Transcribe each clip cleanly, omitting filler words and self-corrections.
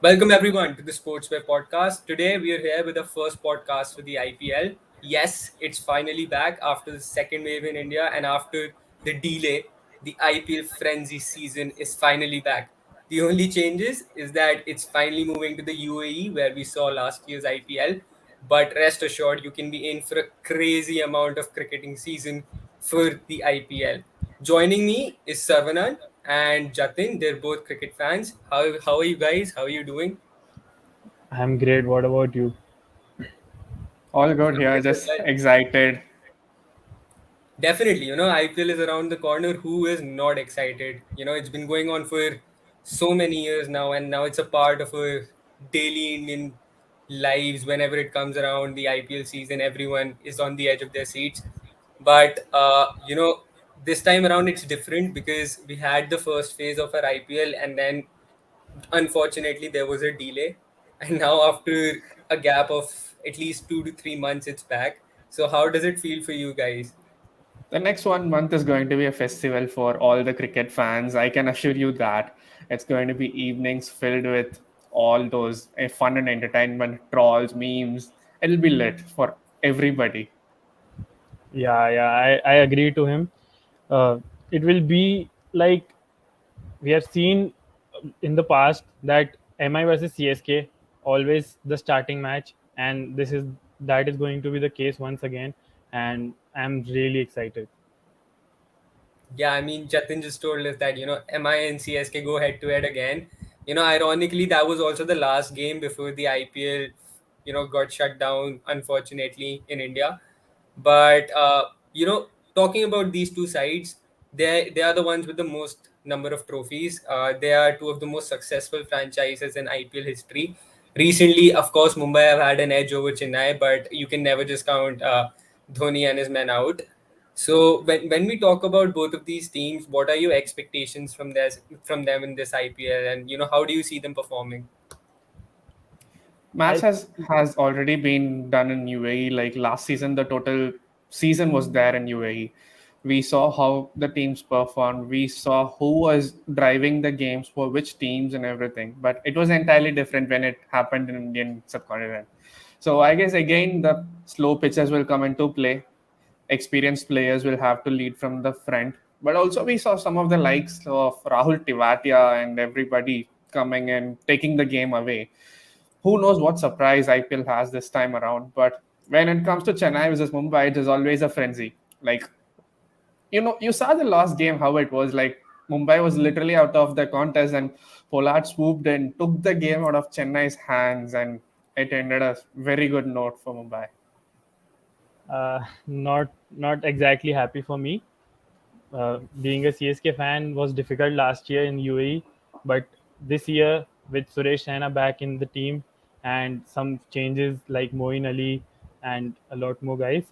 Welcome everyone to the Sportswear podcast. Today we are here with the first podcast for the IPL. Yes, it's finally back after the second wave in India and after the delay. The IPL frenzy season is finally back. The only changes is that it's finally moving to the UAE where we saw last year's IPL. But rest assured, you can be in for a crazy amount of cricketing season for the IPL. Joining me is Sarvanan and Jatin. They're both cricket fans. How are you guys? How are you doing? I'm great. What about you? All good I'm here, good as just well. excited. Definitely, IPL is around the corner. Who is not excited? It's been going on for so many years now, and now it's a part of our daily Indian lives. Whenever it comes around the IPL season, everyone is on the edge of their seats. But this time around it's different because we had the first phase of our IPL, and then unfortunately there was a delay, and now after a gap of at least 2 to 3 months, it's back. So how does it feel for you guys? The next 1 month is going to be a festival for all the cricket fans. I can assure you that it's going to be evenings filled with all those fun and entertainment, trolls, memes. It'll be lit for everybody. Yeah, I agree to him. It will be like we have seen in the past that MI versus CSK always the starting match, and that is going to be the case once again. And I'm really excited. Yeah, I mean, Jatin just told us that, MI and CSK go head to head again. Ironically, that was also the last game before the IPL, got shut down, unfortunately, in India. But, talking about these two sides, they are the ones with the most number of trophies. They are two of the most successful franchises in IPL history. Recently, of course, Mumbai have had an edge over Chennai, but you can never discount Dhoni and his men out. So when we talk about both of these teams, what are your expectations from them in this IPL, and how do you see them performing? Match I has already been done in UAE. Like last season, the total season was there in UAE. We saw how the teams performed. We saw who was driving the games for which teams and everything. But it was entirely different when it happened in Indian subcontinent. So I guess again the slow pitches will come into play. Experienced players will have to lead from the front. But also we saw some of the likes of Rahul Tivatia and everybody coming and taking the game away. Who knows what surprise IPL has this time around? But when it comes to Chennai versus Mumbai, it is always a frenzy. Like you saw the last game how it was. Like Mumbai was literally out of the contest, and Pollard swooped in, took the game out of Chennai's hands, and it ended a very good note for Mumbai. not exactly happy for me. Being a CSK fan was difficult last year in UAE, but this year with Suresh Raina back in the team and some changes like Moeen Ali and a lot more guys,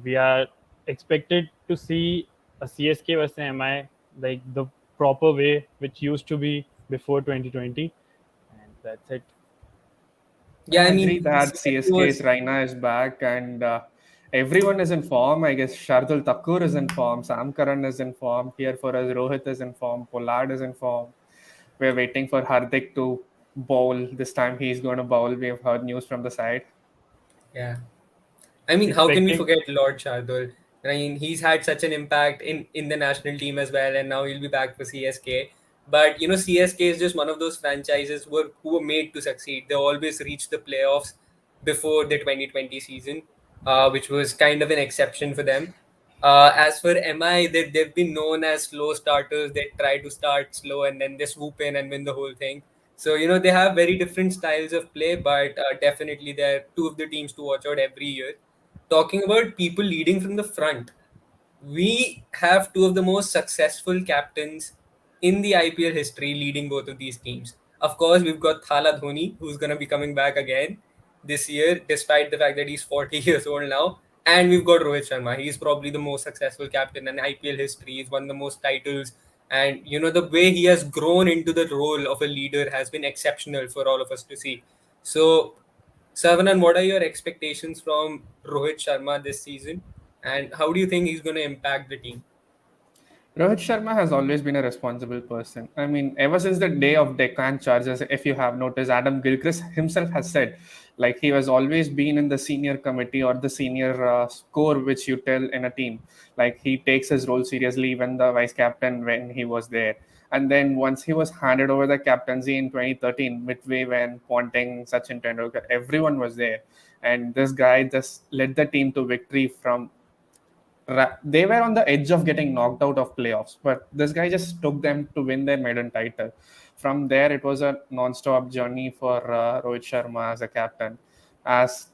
we are expected to see a CSK versus MI like the proper way, which used to be before 2020, and that's it. Yeah, I I agree mean, that CSK CSK's was Raina is back and everyone is in form. I guess Shardul Thakur is in form, Sam Karan is in form, here for us Rohit is in form, Pollard is in form. We're waiting for Hardik to bowl. This time he's going to bowl. We have heard news from the side. yeah. I mean, how can we Expecting forget Lord Shardul? I mean, he's had such an impact in the national team as well, and now he'll be back for CSK. But CSK is just one of those franchises who were made to succeed. They always reach the playoffs before the 2020 season, which was kind of an exception for them. As for MI, they've been known as slow starters. They try to start slow and then they swoop in and win the whole thing. So, they have very different styles of play, but definitely they're two of the teams to watch out every year. Talking about people leading from the front, we have two of the most successful captains in the IPL history leading both of these teams. Of course, we've got Thala Dhoni, who's going to be coming back again this year, despite the fact that he's 40 years old now. And we've got Rohit Sharma. He's probably the most successful captain in IPL history. He's won the most titles. And, the way he has grown into the role of a leader has been exceptional for all of us to see. So, Savanan, what are your expectations from Rohit Sharma this season? And how do you think he's going to impact the team? Rohit Sharma has always been a responsible person. I mean, ever since the day of Deccan charges, if you have noticed, Adam Gilchrist himself has said, like he has always been in the senior committee or the senior score which you tell in a team. Like he takes his role seriously, even the vice captain when he was there. And then once he was handed over the captaincy in 2013, midway when Ponting, Sachin Tendulkar, everyone was there. And this guy just led the team to victory from they were on the edge of getting knocked out of playoffs, but this guy just took them to win their maiden title. From there, it was a non-stop journey for Rohit Sharma as a captain, as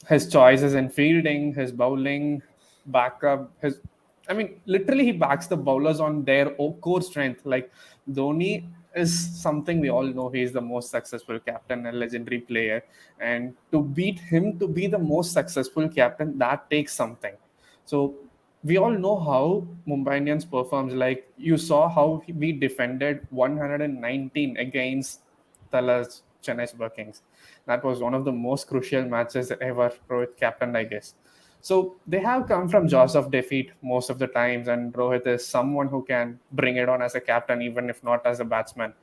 his choices in fielding, his bowling, backup, his. I mean, literally, he backs the bowlers on their core strength. Like Dhoni is something we all know. He is the most successful captain, a legendary player, and to beat him to be the most successful captain, that takes something. So we all know how Mumbai Indians performs. Like you saw how we defended 119 against Tala's Chennai Super Kings. That was one of the most crucial matches ever Rohit captained, I guess. So they have come from jaws of defeat most of the times, and Rohit is someone who can bring it on as a captain, even if not as a batsman.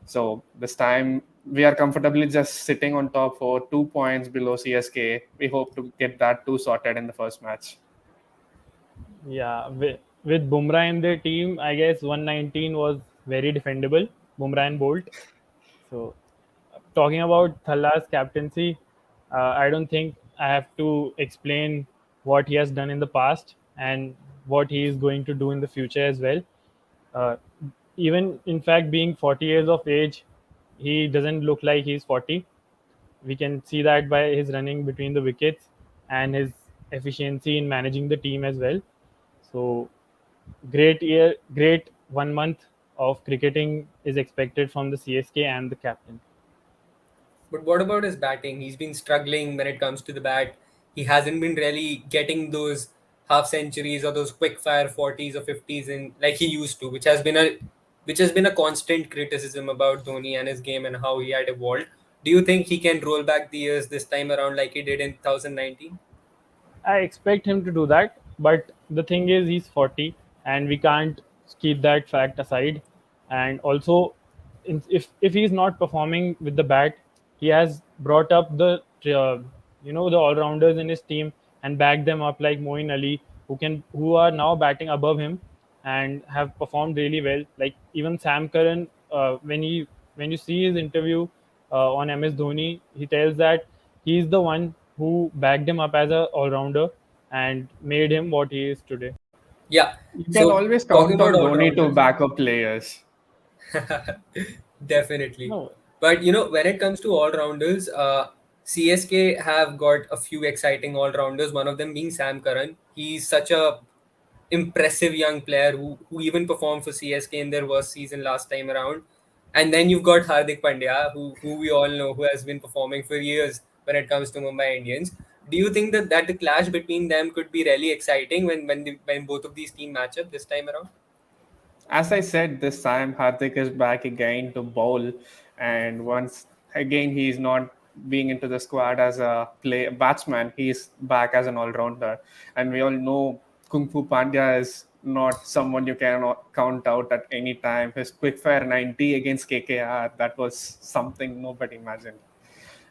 So this time we are comfortably just sitting on top for 2 points below CSK. We hope to get that too sorted in the first match. Yeah, with Bumrah in their team, I guess 119 was very defendable. Bumrah and Bolt. So, talking about Thalla's captaincy, I don't think I have to explain what he has done in the past and what he is going to do in the future as well. Uh, Even in fact, being 40 years of age, he doesn't look like he's 40. We can see that by his running between the wickets and his efficiency in managing the team as well. So, great year, great 1 month of cricketing is expected from the CSK and the captain. But what about his batting? He's been struggling when it comes to the bat. He hasn't been really getting those half centuries or those quick fire 40s or 50s in like he used to, which has been a constant criticism about Dhoni and his game and how he had evolved. Do you think he can roll back the years this time around like he did in 2019? I expect him to do that, but the thing is, he's 40, and we can't keep that fact aside. And also, if he's not performing with the bat, he has brought up the all rounders in his team and backed them up like Moeen Ali, who are now batting above him and have performed really well. Like even Sam Curran, when you see his interview on MS Dhoni, he tells that he's the one who backed him up as a all rounder and made him what he is today. Yeah. You can So always talking count about on all Dhoni to rounders. back up players. Definitely. No, But when it comes to all rounders, CSK have got a few exciting all rounders. One of them being Sam Curran. He's such a impressive young player who even performed for CSK in their worst season last time around. And then you've got Hardik Pandya, who we all know, who has been performing for years when it comes to Mumbai Indians. Do you think that the clash between them could be really exciting when both of these team match up this time around? As I said, this time Hardik is back again to bowl, and once again he is not being into the squad as a play batsman. He's back as an all-rounder, and we all know Kung Fu Pandya is not someone you can count out at any time. His quick fire 90 against KKR, that was something nobody imagined.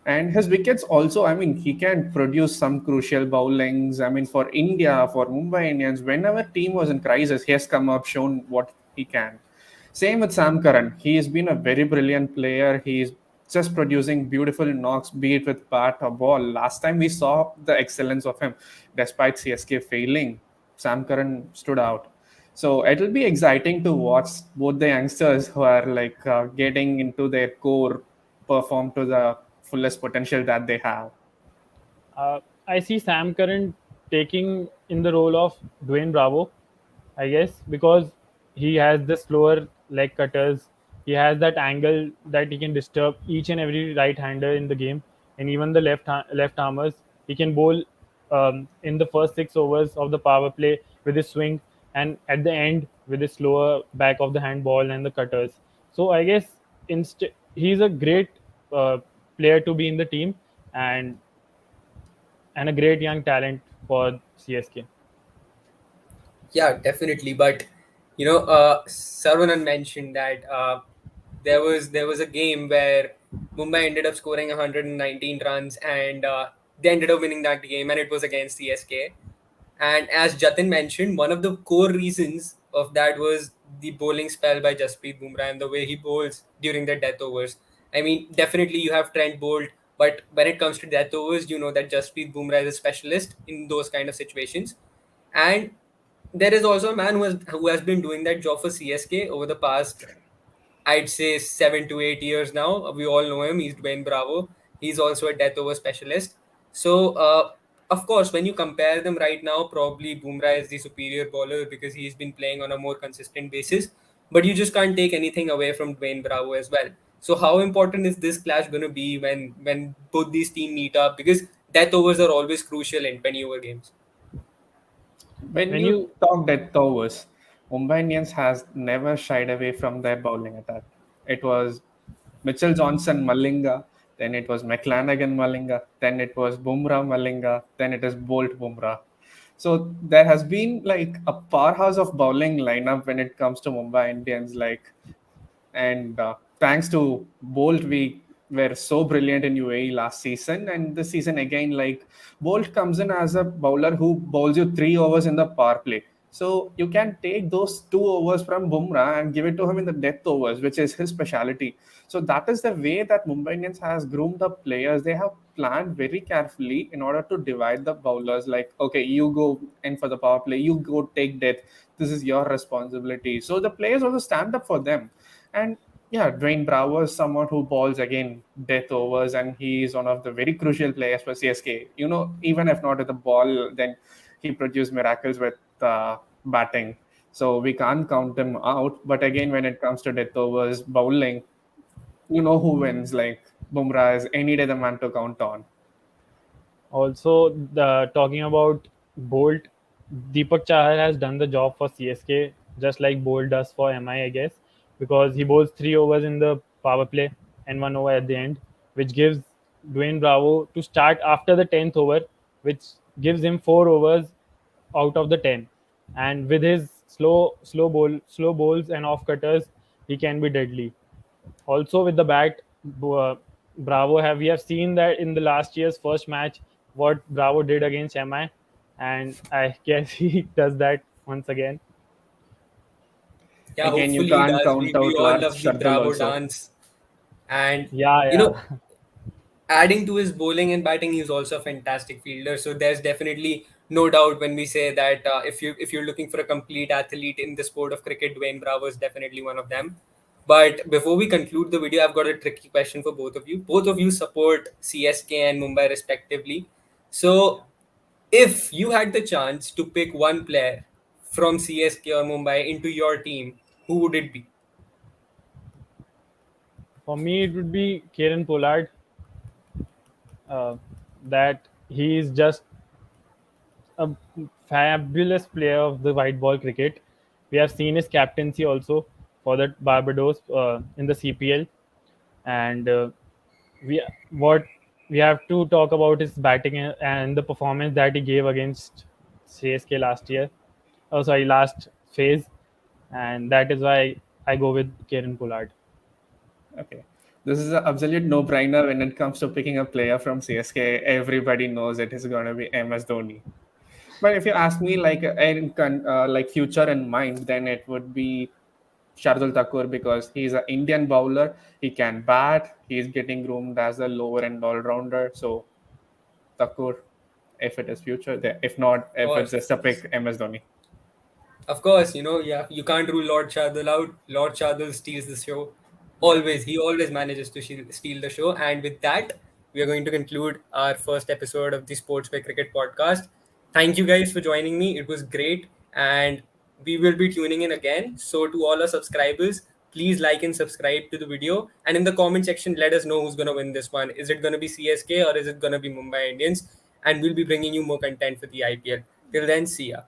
And his wickets also, I mean, he can produce some crucial bowlings. I mean, for India, for Mumbai Indians, whenever team was in crisis, he has come up, shown what he can. Same with Sam Curran. He has been a very brilliant player. He's just producing beautiful knocks, be it with bat or ball. Last time we saw the excellence of him, despite CSK failing, Sam Curran stood out. So it'll be exciting to watch both the youngsters who are like getting into their core perform to the fullest potential that they have. I see Sam Curran taking in the role of Dwayne Bravo, I guess, because he has the slower leg cutters. He has that angle that he can disturb each and every right-hander in the game, and even the left armers. He can bowl in the first 6 overs of the power play with his swing, and at the end with his slower back of the hand ball and the cutters. So I guess he's a great uh, player to be in the team, and a great young talent for CSK. Yeah, definitely. But Sarvanan mentioned that there was a game where Mumbai ended up scoring 119 runs, and they ended up winning that game, and it was against CSK. And as Jatin mentioned, one of the core reasons of that was the bowling spell by Jasprit Bumrah and the way he bowls during the death overs. I mean, definitely you have Trent Bolt, but when it comes to death overs, you know that Jasprit Bumrah is a specialist in those kind of situations. And there is also a man who has been doing that job for CSK over the past, I'd say, 7 to 8 years now. We all know him. He's Dwayne Bravo. He's also a death over specialist. So, of course, when you compare them right now, probably Bumrah is the superior bowler because he's been playing on a more consistent basis. But you just can't take anything away from Dwayne Bravo as well. So, how important is this clash going to be when both these teams meet up? Because death overs are always crucial in 20 over games. When When you you talk death overs, Mumbai Indians has never shied away from their bowling attack. It was Mitchell Johnson Malinga, then it was McLanagan Malinga, then it was Bumrah Malinga, then it is Bolt Bumrah. So there has been like a powerhouse of bowling lineup when it comes to Mumbai Indians. And thanks to Bolt, we were so brilliant in UAE last season, and this season again, like Bolt comes in as a bowler who bowls you 3 overs in the power play. So you can take those 2 overs from Bumrah and give it to him in the death overs, which is his specialty. So that is the way that Mumbai Indians has groomed the players. They have planned very carefully in order to divide the bowlers. Like, okay, you go in for the power play, you go take death. This is your responsibility. So the players also stand up for them. And yeah, Dwayne Bravo is someone who bowls again death overs, and he is one of the very crucial players for CSK. Even if not with the ball, then he produced miracles with batting. So we can't count him out. But again, when it comes to death overs, bowling, you know who wins. Like Bumrah is any day the man to count on. Also, talking about Bolt, Deepak Chahar has done the job for CSK just like Bolt does for MI, I guess, because he bowls 3 overs in the power play and 1 over at the end, which gives Dwayne Bravo to start after the 10th over, which gives him 4 overs out of the 10. And with his slow bowls and off cutters, he can be deadly. Also with the bat, Bravo have we have seen that in the last year's first match what Bravo did against MI, and I guess he does that once again. Yeah, Again, you hopefully he can't does. count We out all Raj love the Shardul Bravo also. dance. And, Yeah, you know, yeah. adding to his bowling and batting, he's also a fantastic fielder. So there's definitely no doubt when we say that if you're looking for a complete athlete in the sport of cricket, Dwayne Bravo is definitely one of them. But before we conclude the video, I've got a tricky question for both of you. Both of you support CSK and Mumbai respectively. So if you had the chance to pick one player from CSK or Mumbai into your team, who would it be? For me, it would be Kieran Pollard. Uh, that he is just a fabulous player of the white ball cricket. We have seen his captaincy also for the Barbados in the CPL, and we what we have to talk about his batting and the performance that he gave against CSK last year. Oh, sorry, last phase, and that is why I go with Kieran Pollard. Okay. This is an absolute no-brainer when it comes to picking a player from CSK. Everybody knows it is going to be MS Dhoni. But if you ask me, like like future in mind, then it would be Shardul Thakur because he's an Indian bowler. He can bat. He's getting groomed as a lower end all rounder. So Thakur, if it is future, there. If not, Of if it's course. just a pick, MS Dhoni. Of course, yeah, you can't rule Lord Shardul out. Lord Shardul steals the show. Always, he always manages to steal the show. And with that, we are going to conclude our first episode of the Sports by Cricket podcast. Thank you guys for joining me. It was great. And we will be tuning in again. So, to all our subscribers, please like and subscribe to the video. And in the comment section, let us know who's going to win this one. Is it going to be CSK or is it going to be Mumbai Indians? And we'll be bringing you more content for the IPL. Till then, see ya.